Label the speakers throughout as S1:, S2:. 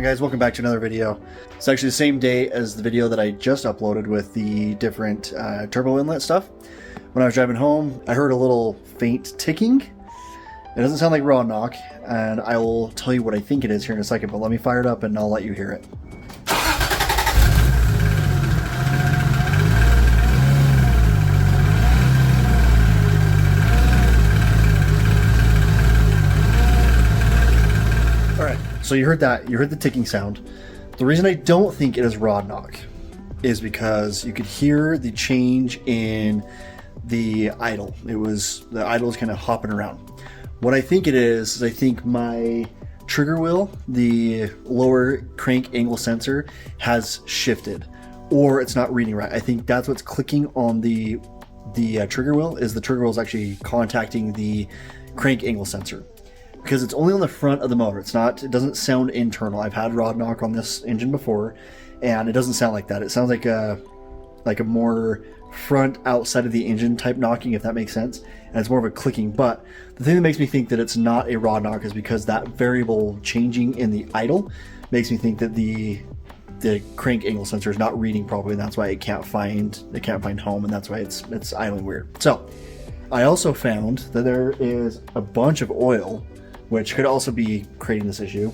S1: guys? Welcome back to another video. It's actually the same day as the video that I just uploaded with the different turbo inlet stuff. When I was driving home, I heard a little faint ticking. It doesn't sound like raw knock, and I will tell you what I think it is here in a second, but let me fire it up and I'll let you hear it. So you heard that, you heard the ticking sound. The reason I don't think it is rod knock is because you could hear the change in the idle. The idle is kind of hopping around. What I think it is I think my trigger wheel, the lower crank angle sensor, has shifted, or it's not reading right. I think that's what's clicking on the trigger wheel, is the trigger wheel is actually contacting the crank angle sensor. Because it's only on the front of the motor. It doesn't sound internal. I've had rod knock on this engine before, and it doesn't sound like that. It sounds like a more front outside of the engine type knocking, if that makes sense. And it's more of a clicking. But the thing that makes me think that it's not a rod knock is because that variable changing in the idle makes me think that the crank angle sensor is not reading properly, and that's why it can't find home, and that's why it's idling weird. So I also found that there is a bunch of oil, which could also be creating this issue,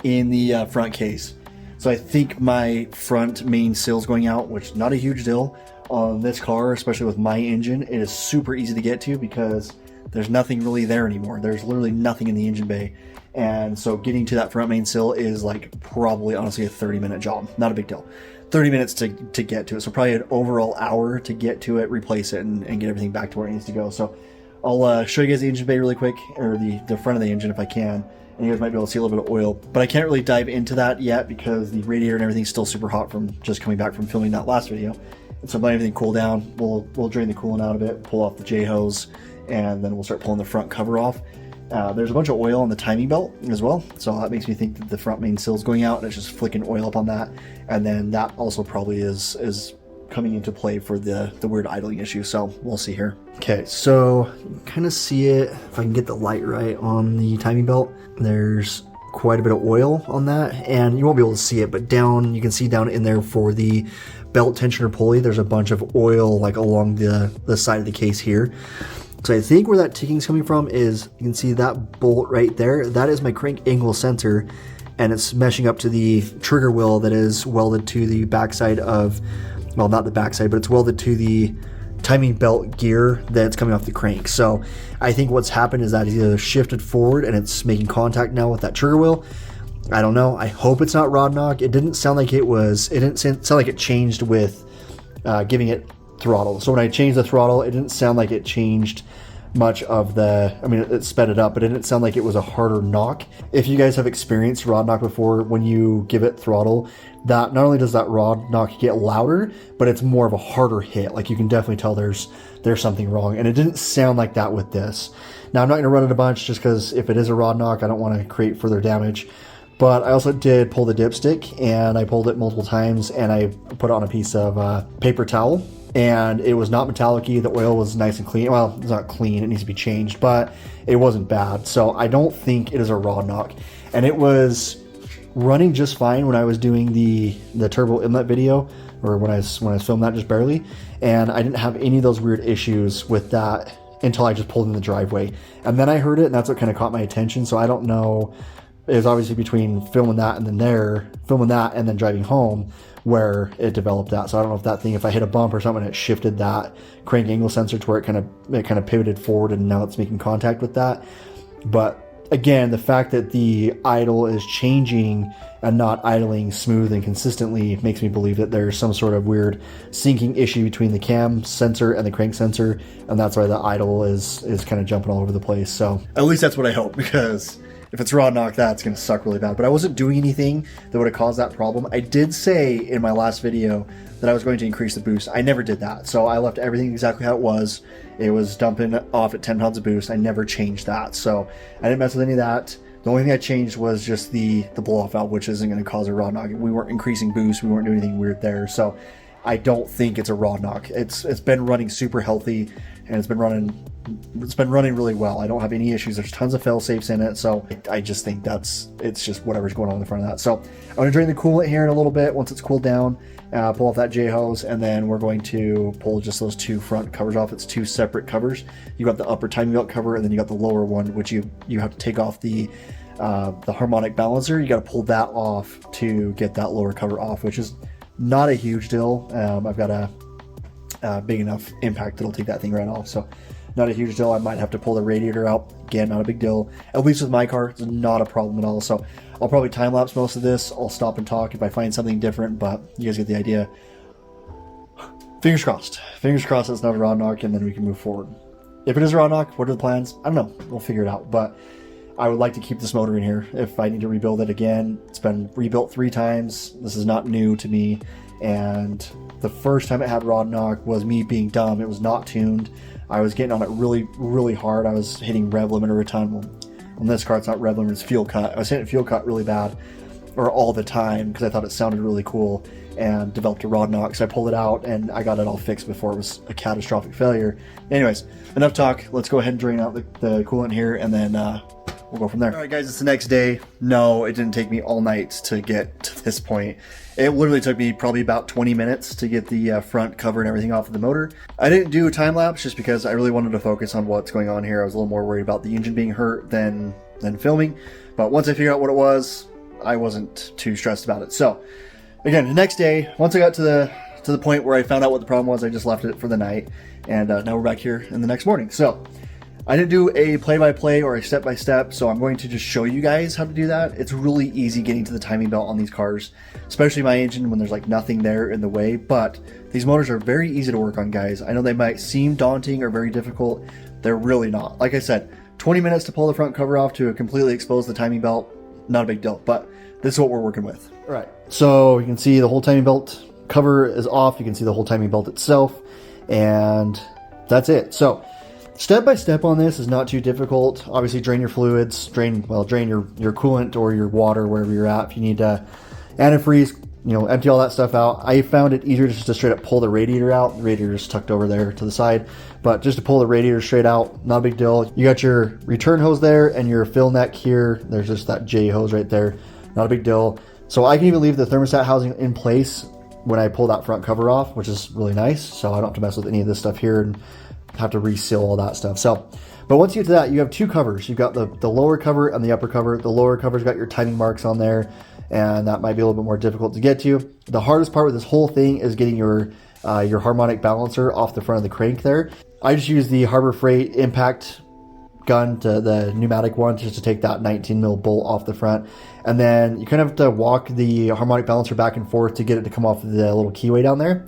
S1: in the front case. So I think my front main seal is going out, which is not a huge deal on this car, especially with my engine. It is super easy to get to because there's nothing really there anymore. There's literally nothing in the engine bay. And so getting to that front main seal is like probably honestly a 30-minute job. Not a big deal. 30 minutes to get to it. So probably an overall hour to get to it, replace it, and get everything back to where it needs to go. So I'll show you guys the engine bay really quick, or the front of the engine if I can, and you guys might be able to see a little bit of oil. But I can't really dive into that yet because the radiator and everything's still super hot from just coming back from filming that last video. And so letting everything cool down, we'll drain the coolant out of it, pull off the J-hose, and then we'll start pulling the front cover off. There's a bunch of oil on the timing belt as well, so that makes me think that the front main seal is going out and it's just flicking oil up on that. And then that also probably is coming into play for the weird idling issue, so we'll see here. Okay, so you can kind of see it if I can get the light right on the timing belt. There's quite a bit of oil on that, and you won't be able to see it, but down, you can see down in there for the belt tensioner pulley, there's a bunch of oil like along the side of the case here. So I think where that ticking is coming from is, you can see that bolt right there, that is my crank angle sensor, and it's meshing up to the trigger wheel that is welded to the backside of, well, not the backside, but it's welded to the timing belt gear that's coming off the crank. So I think what's happened is that it's either shifted forward and it's making contact now with that trigger wheel. I don't know. I hope it's not rod knock. It didn't sound like it was. It didn't sound like it changed with giving it throttle. So when I changed the throttle, it didn't sound like it changed much of it sped it up, but it didn't sound like it was a harder knock. If you guys have experienced rod knock before, when you give it throttle, that not only does that rod knock get louder, but it's more of a harder hit. Like you can definitely tell there's something wrong, and it didn't sound like that with this. Now I'm not going to run it a bunch just because if it is a rod knock, I don't want to create further damage. But I also did pull the dipstick, and I pulled it multiple times, and I put it on a piece of paper towel, and it was not metallic-y. The oil was nice and clean. Well, it's not clean, it needs to be changed, but it wasn't bad. So I don't think it is a rod knock. And it was running just fine when I was doing the turbo inlet video, or when I was filming that just barely, and I didn't have any of those weird issues with that until I just pulled in the driveway. And then I heard it, and that's what kind of caught my attention. So I don't know. It was obviously between filming that and then driving home where it developed that. So I don't know if I hit a bump or something, it shifted that crank angle sensor to where it kind of pivoted forward, and now it's making contact with that. But again, the fact that the idle is changing and not idling smooth and consistently makes me believe that there's some sort of weird syncing issue between the cam sensor and the crank sensor, and that's why the idle is kind of jumping all over the place. So at least that's what I hope, because if it's rod knock, that's going to suck really bad. But I wasn't doing anything that would have caused that problem. I did say in my last video that I was going to increase the boost. I never did that. So I left everything exactly how it was. It was dumping off at 10 pounds of boost. I never changed that. So I didn't mess with any of that. The only thing I changed was just the blow-off valve, which isn't going to cause a rod knock. We weren't increasing boost. We weren't doing anything weird there. So I don't think it's a rod knock. It's been running super healthy, and it's been running it's been running really well. I don't have any issues. There's tons of fail safes in it, so I just think it's just whatever's going on in the front of that. So I'm going to drain the coolant here in a little bit once it's cooled down, pull off that J hose, and then we're going to pull just those two front covers off. It's two separate covers. You got the upper timing belt cover, and then you got the lower one, which you have to take off the harmonic balancer. You got to pull that off to get that lower cover off, which is not a huge deal. I've got a big enough impact that'll take that thing right off, so not a huge deal. I might have to pull the radiator out. Again, not a big deal. At least with my car, it's not a problem at all. So I'll probably time lapse most of this. I'll stop and talk if I find something different, but you guys get the idea. Fingers crossed. Fingers crossed it's not a rod knock, and then we can move forward. If it is a rod knock, what are the plans? I don't know. We'll figure it out, but I would like to keep this motor in here. If I need to rebuild it again, it's been rebuilt 3 times. This is not new to me, and the first time it had rod knock was me being dumb. It was not tuned. I was getting on it really, really hard. I was hitting rev limiter a ton. Well, on this car, it's not rev limiter, it's fuel cut. I was hitting fuel cut really bad, or all the time, because I thought it sounded really cool, and developed a rod knock. So I pulled it out, and I got it all fixed before it was a catastrophic failure. Anyways, enough talk. Let's go ahead and drain out the coolant here, and then we'll go from there. All right, guys, it's the next day. No, it didn't take me all night to get to this point. It literally took me probably about 20 minutes to get the front cover and everything off of the motor. I didn't do a time lapse just because I really wanted to focus on what's going on here. I was a little more worried about the engine being hurt than filming. But once I figured out what it was, I wasn't too stressed about it. So again, the next day, once I got to the point where I found out what the problem was, I just left it for the night. And now we're back here in the next morning. So I didn't do a play-by-play or a step-by-step, so I'm going to just show you guys how to do that. It's really easy getting to the timing belt on these cars, especially my engine when there's like nothing there in the way, but these motors are very easy to work on, guys. I know they might seem daunting or very difficult. They're really not. Like I said, 20 minutes to pull the front cover off to completely expose the timing belt, not a big deal, but this is what we're working with. All right, so you can see the whole timing belt cover is off. You can see the whole timing belt itself, and that's it. So step by step on this is not too difficult. Obviously, drain your fluids, drain your coolant or your water wherever you're at. If you need to antifreeze, empty all that stuff out. I found it easier just to straight up pull the radiator out. The radiator is tucked over there to the side, but just to pull the radiator straight out, not a big deal. You got your return hose there and your fill neck here. There's just that J hose right there. Not a big deal. So I can even leave the thermostat housing in place when I pull that front cover off, which is really nice. So I don't have to mess with any of this stuff here and have to reseal all that stuff. So, but once you get to that, you have 2 covers. You've got the lower cover and the upper cover. The lower cover's got your timing marks on there, and that might be a little bit more difficult to get to. The hardest part with this whole thing is getting your harmonic balancer off the front of the crank there. I just use the Harbor Freight impact gun, to the pneumatic one, just to take that 19 mil bolt off the front, and then you kind of have to walk the harmonic balancer back and forth to get it to come off the little keyway down there.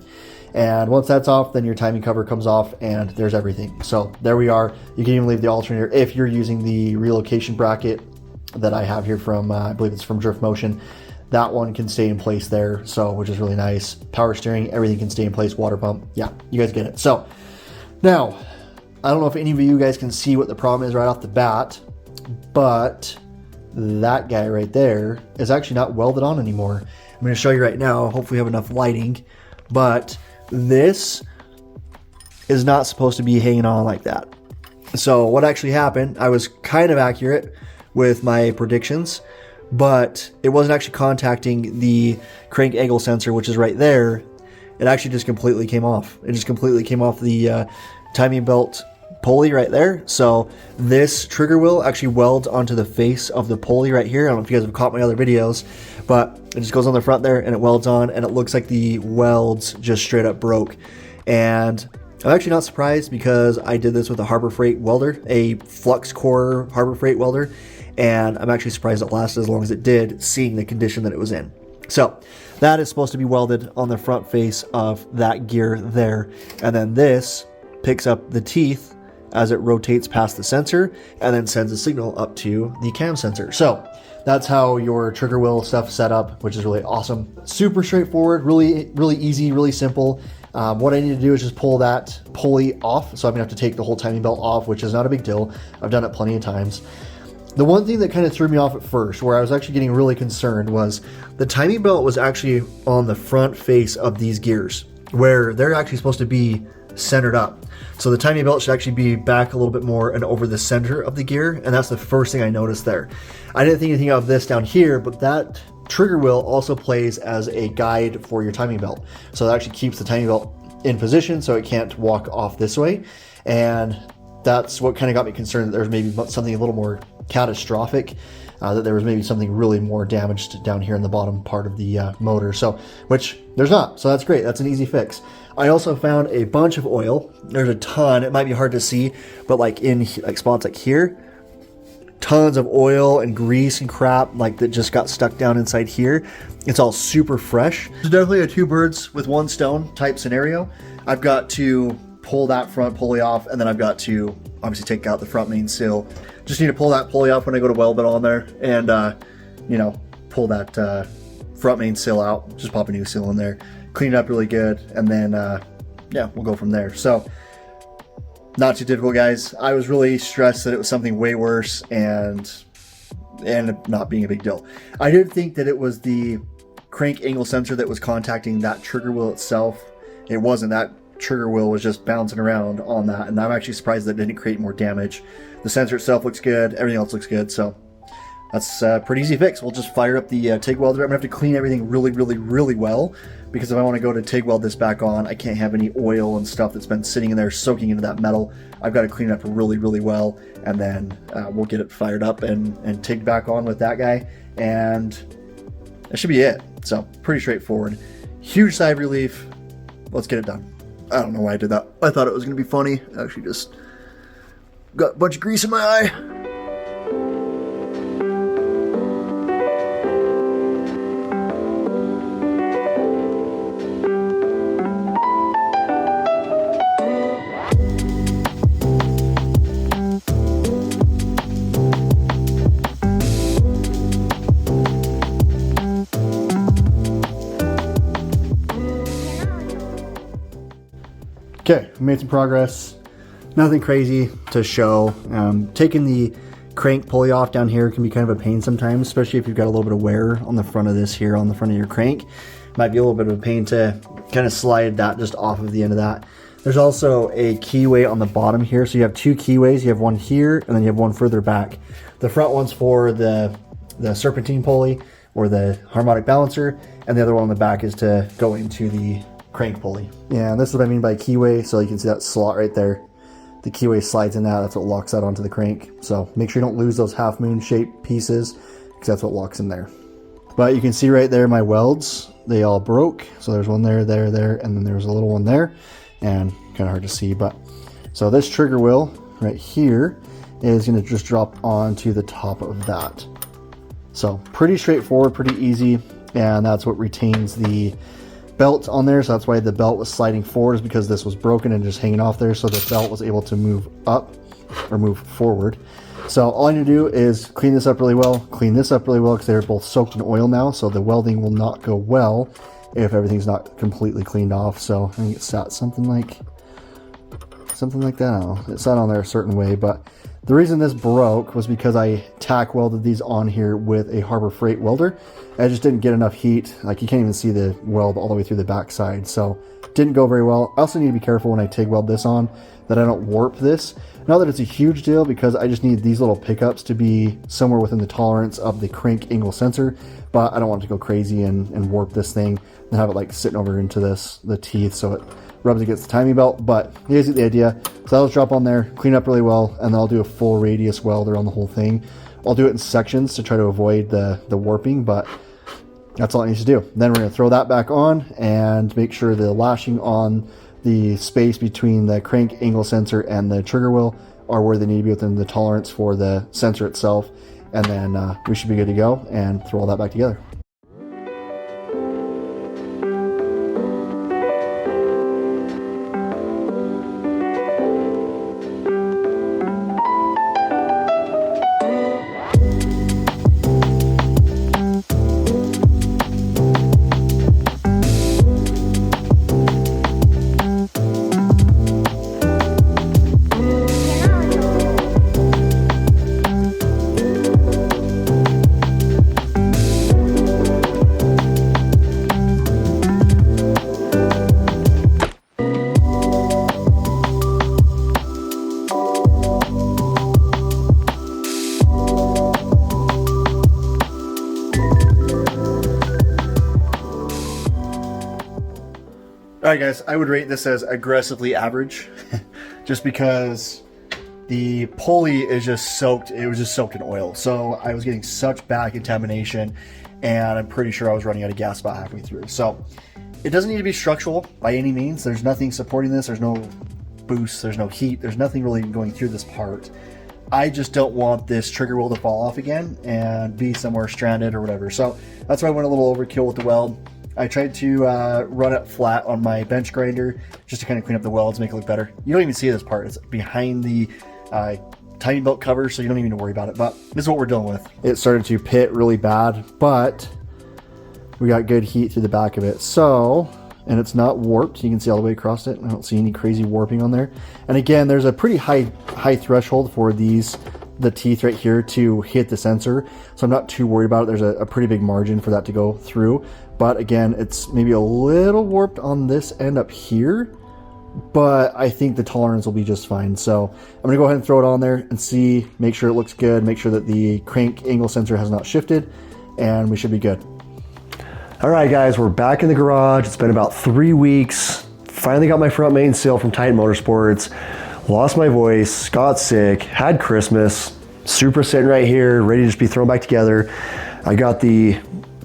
S1: And once that's off, then your timing cover comes off, and there's everything. So there we are. You can even leave the alternator if you're using the relocation bracket that I have here from, I believe it's from Drift Motion. That one can stay in place there, so which is really nice. Power steering, everything can stay in place. Water pump, yeah, you guys get it. So now, I don't know if any of you guys can see what the problem is right off the bat, but that guy right there is actually not welded on anymore. I'm going to show you right now. Hopefully, we have enough lighting, but this is not supposed to be hanging on like that. So what actually happened, I was kind of accurate with my predictions, but it wasn't actually contacting the crank angle sensor, which is right there. It actually just completely came off. It just completely came off the timing belt pulley right there. So this trigger wheel actually welds onto the face of the pulley right here. I don't know if you guys have caught my other videos, but it just goes on the front there and it welds on, and it looks like the welds just straight up broke. And I'm actually not surprised, because I did this with a Harbor Freight welder, a flux core Harbor Freight welder, and I'm actually surprised it lasted as long as it did, seeing the condition that it was in. So that is supposed to be welded on the front face of that gear there, and then this picks up the teeth as it rotates past the sensor and then sends a signal up to the cam sensor. So that's how your trigger wheel stuff is set up, which is really awesome. Super straightforward, really easy, really simple. What I need to do is just pull that pulley off. So I'm gonna have to take the whole timing belt off, which is not a big deal. I've done it plenty of times. The one thing that kind of threw me off at first, where I was actually getting really concerned, was the timing belt was actually on the front face of these gears, where they're actually supposed to be centered up. So the timing belt should actually be back a little bit more and over the center of the gear, and that's the first thing I noticed there. I didn't think anything of this down here, but that trigger wheel also plays as a guide for your timing belt. So it actually keeps the timing belt in position so it can't walk off this way. And that's what kind of got me concerned that there's maybe something a little more catastrophic, that there was maybe something really more damaged down here in the bottom part of the motor. So, which there's not. So that's great. That's an easy fix. I also found a bunch of oil. There's a ton. It might be hard to see, but like in like spots like here, tons of oil and grease and crap like that just got stuck down inside here. It's all super fresh. It's definitely a two birds with one stone type scenario. I've got to pull that front pulley off, and then I've got to obviously take out the front main seal. Just need to pull that pulley off when I go to weld it on there, and you know, pull that front main seal out, just pop a new seal in there, clean it up really good, and then yeah, we'll go from there. So not too difficult, guys. I was really stressed that it was something way worse, and ended up not being a big deal. I did think that it was the crank angle sensor that was contacting that trigger wheel itself. It wasn't. That trigger wheel was just bouncing around on that, and I'm actually surprised that it didn't create more damage. The sensor itself looks good, everything else looks good, so that's a pretty easy fix. We'll just fire up the TIG welder. I'm gonna have to clean everything really well, because if I want to go to TIG weld this back on, I can't have any oil and stuff that's been sitting in there soaking into that metal. I've got to clean it up really well, and then we'll get it fired up and TIG back on with that guy, and that should be it. So pretty straightforward. Huge sigh of relief. Let's get it done. I don't know why I did that. I thought it was going to be funny. I actually just got a bunch of grease in my eye. Okay, we made some progress. Nothing crazy to show. Taking the crank pulley off down here can be kind of a pain sometimes, especially if you've got a little bit of wear on the front of this here, on the front of your crank. Might be a little bit of a pain to kind of slide that just off of the end of that. There's also a keyway on the bottom here. So you have two keyways. You have one here, and then you have one further back. The front one's for the serpentine pulley or the harmonic balancer, and the other one on the back is to go into the crank pulley. Yeah, and this is what I mean by keyway. So you can see that slot right there. The keyway slides in that. That's what locks that onto the crank. So make sure you don't lose those half moon shaped pieces, because that's what locks in there. But you can see right there my welds, they all broke. So there's one there, and then there's a little one there, and kind of hard to see. But so this trigger wheel right here is going to just drop onto the top of that. So pretty straightforward, pretty easy, and that's what retains the belt on there. So that's why the belt was sliding forward, is because this was broken and just hanging off there, so the belt was able to move up or move forward. So all I need to do is clean this up really well, because they're both soaked in oil now, so the welding will not go well if everything's not completely cleaned off. So I think it's sat something like that. I don't know. It sat on there a certain way, but the reason this broke was because I tack welded these on here with a Harbor Freight welder. I just didn't get enough heat. Like, you can't even see the weld all the way through the back side, so didn't go very well. I also need to be careful when I TIG weld this on that I don't warp this. Not that it's a huge deal, because I just need these little pickups to be somewhere within the tolerance of the crank angle sensor, but I don't want it to go crazy and warp this thing and have it like sitting over into the teeth so it rubs against the timing belt. But you guys get the idea. So that'll drop on there, clean up really well, and then I'll do a full radius weld around the whole thing. I'll do it in sections to try to avoid the warping, but that's all it needs to do. Then we're going to throw that back on and make sure the lashing on the space between the crank angle sensor and the trigger wheel are where they need to be within the tolerance for the sensor itself. And then we should be good to go and throw all that back together. All right, guys, I would rate this as aggressively average, just because the pulley is just soaked. It was just soaked in oil, so I was getting such bad contamination, and I'm pretty sure I was running out of gas about halfway through. So it doesn't need to be structural by any means. There's nothing supporting this. There's no boost. There's no heat. There's nothing really going through this part. I just don't want this trigger wheel to fall off again and be somewhere stranded or whatever. So that's why I went a little overkill with the weld. I tried to run it flat on my bench grinder just to kind of clean up the welds, make it look better. You don't even see this part. It's behind the timing belt cover, so you don't even need to worry about it. But this is what we're dealing with. It started to pit really bad, but we got good heat through the back of it. So, and it's not warped. You can see all the way across it. I don't see any crazy warping on there. And again, there's a pretty high threshold for the teeth right here to hit the sensor. So I'm not too worried about it. There's a pretty big margin for that to go through. But again, it's maybe a little warped on this end up here, but I think the tolerance will be just fine. So I'm gonna go ahead and throw it on there and see, make sure it looks good, make sure that the crank angle sensor has not shifted, and we should be good. All right, guys, we're back in the garage. It's been about 3 weeks. Finally got my front main seal from Titan Motorsports. Lost my voice, got sick, had Christmas. Supra sitting right here, ready to just be thrown back together. I got the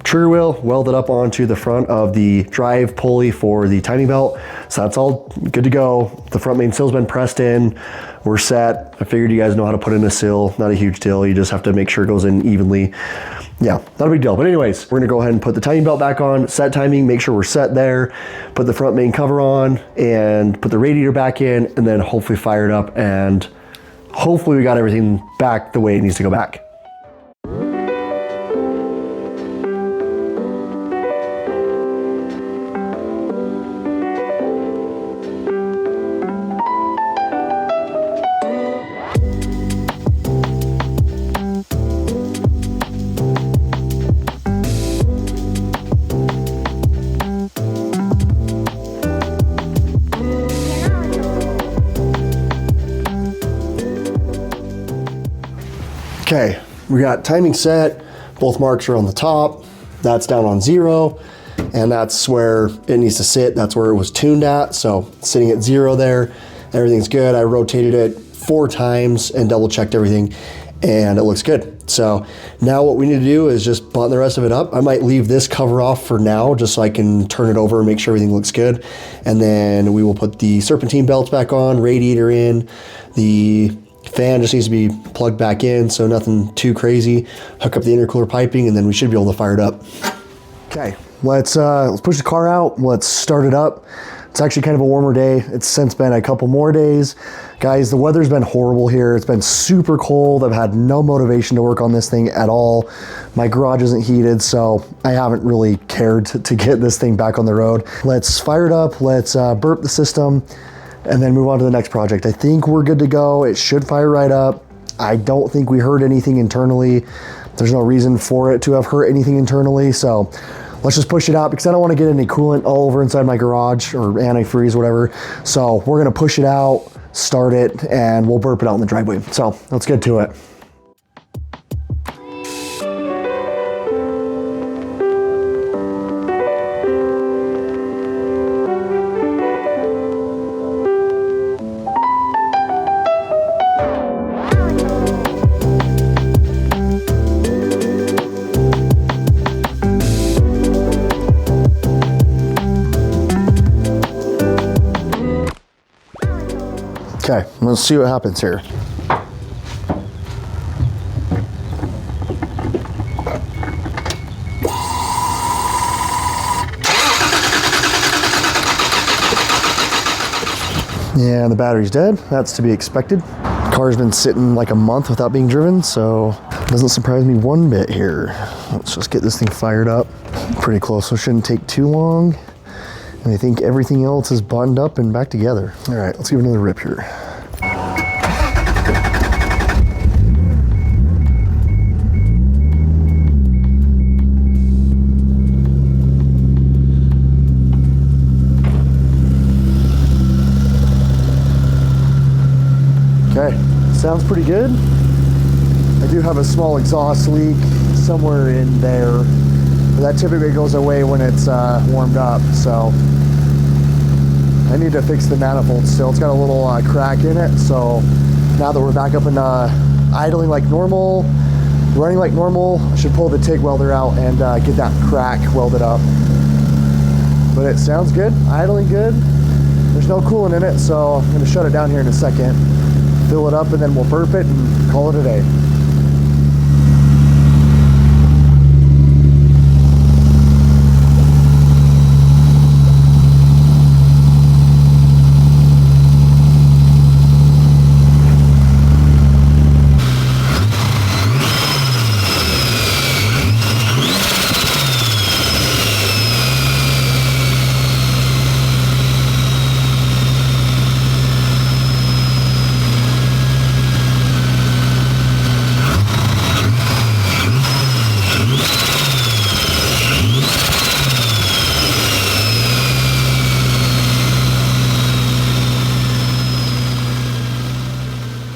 S1: trigger wheel welded up onto the front of the drive pulley for the timing belt. So that's all good to go. The front main seal's been pressed in. We're set. I figured you guys know how to put in a seal. Not a huge deal. You just have to make sure it goes in evenly. Yeah, not a big deal. But anyways, we're gonna go ahead and put the timing belt back on, set timing, make sure we're set there, put the front main cover on, and put the radiator back in, and then hopefully fire it up, and hopefully we got everything back the way it needs to go back. Okay, we got timing set. Both marks are on the top. That's down on 0, and that's where it needs to sit. That's where it was tuned at. So sitting at 0 there, everything's good. I rotated it 4 times and double checked everything, and it looks good. So now what we need to do is just button the rest of it up. I might leave this cover off for now just so I can turn it over and make sure everything looks good. And then we will put the serpentine belts back on, radiator in, the fan just needs to be plugged back in, so nothing too crazy. Hook up the intercooler piping, and then we should be able to fire it up. Okay, let's push the car out. Let's start it up. It's actually kind of a warmer day. It's since been a couple more days. Guys, the weather's been horrible here. It's been super cold. I've had no motivation to work on this thing at all. My garage isn't heated, so I haven't really cared to get this thing back on the road. Let's fire it up. Let's burp the system, and then move on to the next project. I think we're good to go. It should fire right up. I don't think we heard anything internally. There's no reason for it to have hurt anything internally, so let's just push it out because I don't want to get any coolant all over inside my garage or antifreeze, whatever. So we're gonna push it out, start it, and we'll burp it out in the driveway. So let's get to it. Okay, let's see what happens here. Yeah, the battery's dead. That's to be expected. The car's been sitting like a month without being driven, so it doesn't surprise me one bit here. Let's just get this thing fired up. Pretty close, so it shouldn't take too long. And I think everything else is buttoned up and back together. All right, let's give it another rip here. Okay, sounds pretty good. I do have a small exhaust leak somewhere in there. That typically goes away when it's warmed up, so I need to fix the manifold still. It's got a little crack in it. So now that we're back up and idling like normal, running like normal, I should pull the TIG welder out and get that crack welded up. But it sounds good, idling good. There's no coolant in it, so I'm gonna shut it down here in a second, fill it up, and then we'll burp it and call it a day.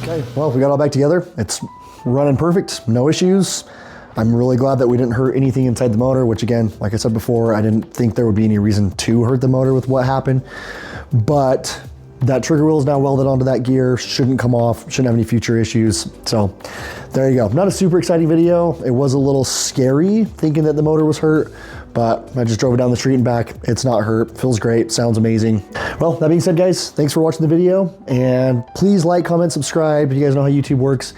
S1: Okay, well, we got all back together. It's running perfect, no issues. I'm really glad that we didn't hurt anything inside the motor, which again, like I said before, I didn't think there would be any reason to hurt the motor with what happened. But that trigger wheel is now welded onto that gear, shouldn't come off, shouldn't have any future issues. So there you go. Not a super exciting video. It was a little scary thinking that the motor was hurt, but I just drove it down the street and back. It's not hurt, feels great, sounds amazing. Well, that being said, guys, thanks for watching the video, and please like, comment, subscribe. You guys know how YouTube works,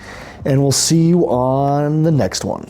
S1: and we'll see you on the next one.